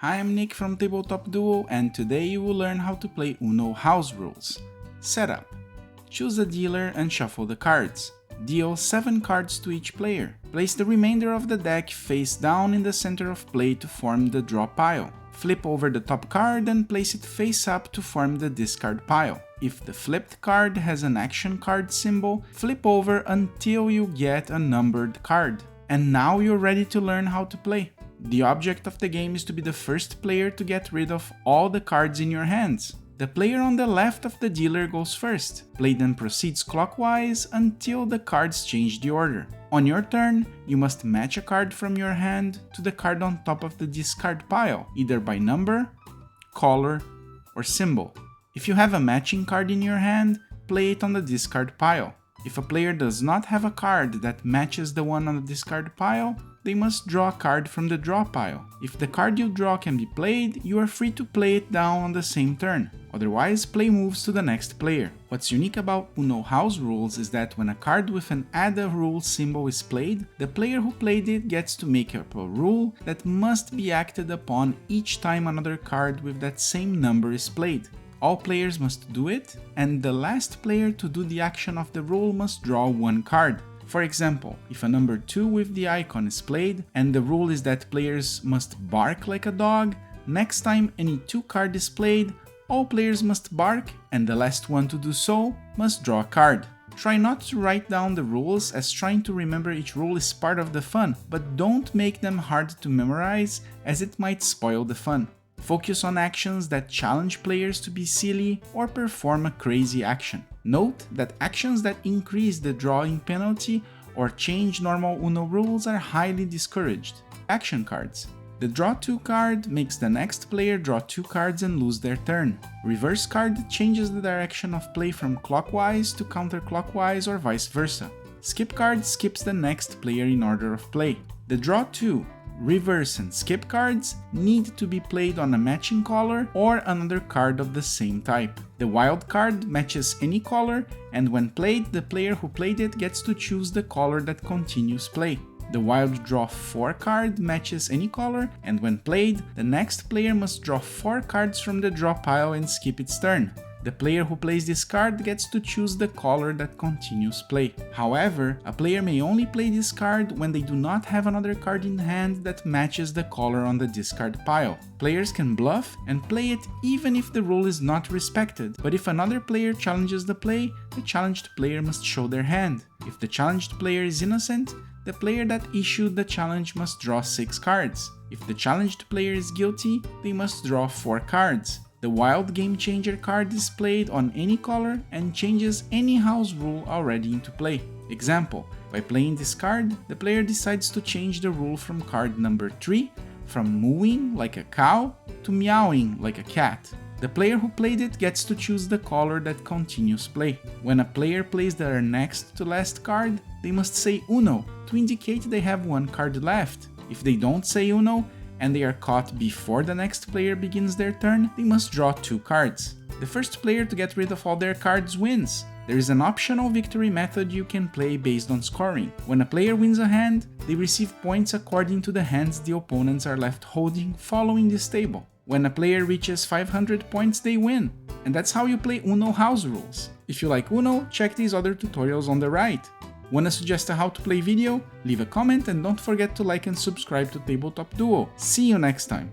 Hi, I'm Nick from Tabletop Duo, and today you will learn how to play Uno house rules. Setup. Choose a dealer and shuffle the cards. Deal 7 cards to each player. Place the remainder of the deck face down in the center of play to form the draw pile. Flip over the top card and place it face up to form the discard pile. If the flipped card has an action card symbol, flip over until you get a numbered card. And now you're ready to learn how to play. The object of the game is to be the first player to get rid of all the cards in your hands. The player on the left of the dealer goes first. Play then proceeds clockwise until the cards change the order. On your turn, you must match a card from your hand to the card on top of the discard pile, either by number, color, or symbol. If you have a matching card in your hand, play it on the discard pile. If a player does not have a card that matches the one on the discard pile, they must draw a card from the draw pile. If the card you draw can be played, you are free to play it down on the same turn. Otherwise, play moves to the next player. What's unique about Uno house rules is that when a card with an add a rule symbol is played, the player who played it gets to make up a rule that must be acted upon each time another card with that same number is played. All players must do it, and the last player to do the action of the rule must draw one card. For example, if a number 2 with the icon is played, and the rule is that players must bark like a dog, next time any 2 card is played, all players must bark, and the last one to do so must draw a card. Try not to write down the rules, as trying to remember each rule is part of the fun, but don't make them hard to memorize, as it might spoil the fun. Focus on actions that challenge players to be silly or perform a crazy action. Note that actions that increase the drawing penalty or change normal Uno rules are highly discouraged. Action cards. The draw 2 card makes the next player draw 2 cards and lose their turn. Reverse card changes the direction of play from clockwise to counterclockwise or vice versa. Skip card skips the next player in order of play. The draw 2, reverse and skip cards need to be played on a matching color or another card of the same type. The wild card matches any color, and when played, the player who played it gets to choose the color that continues play. The wild draw 4 card matches any color, and when played, the next player must draw 4 cards from the draw pile and skip its turn. The player who plays this card gets to choose the color that continues play. However, a player may only play this card when they do not have another card in hand that matches the color on the discard pile. Players can bluff and play it even if the rule is not respected, but if another player challenges the play, the challenged player must show their hand. If the challenged player is innocent, the player that issued the challenge must draw 6 cards. If the challenged player is guilty, they must draw 4 cards. The wild game changer card is played on any color and changes any house rule already into play. Example, by playing this card, the player decides to change the rule from card number 3 from mooing like a cow to meowing like a cat. The player who played it gets to choose the color that continues play. When a player plays their next to last card, they must say Uno to indicate they have 1 card left. If they don't say Uno, and they are caught before the next player begins their turn, they must draw 2 cards. The first player to get rid of all their cards wins. There is an optional victory method you can play based on scoring. When a player wins a hand, they receive points according to the hands the opponents are left holding following this table. When a player reaches 500 points, they win. And that's how you play Uno house rules. If you like Uno, check these other tutorials on the right. Wanna suggest a how to play video? Leave a comment and don't forget to like and subscribe to Tabletop Duo. See you next time!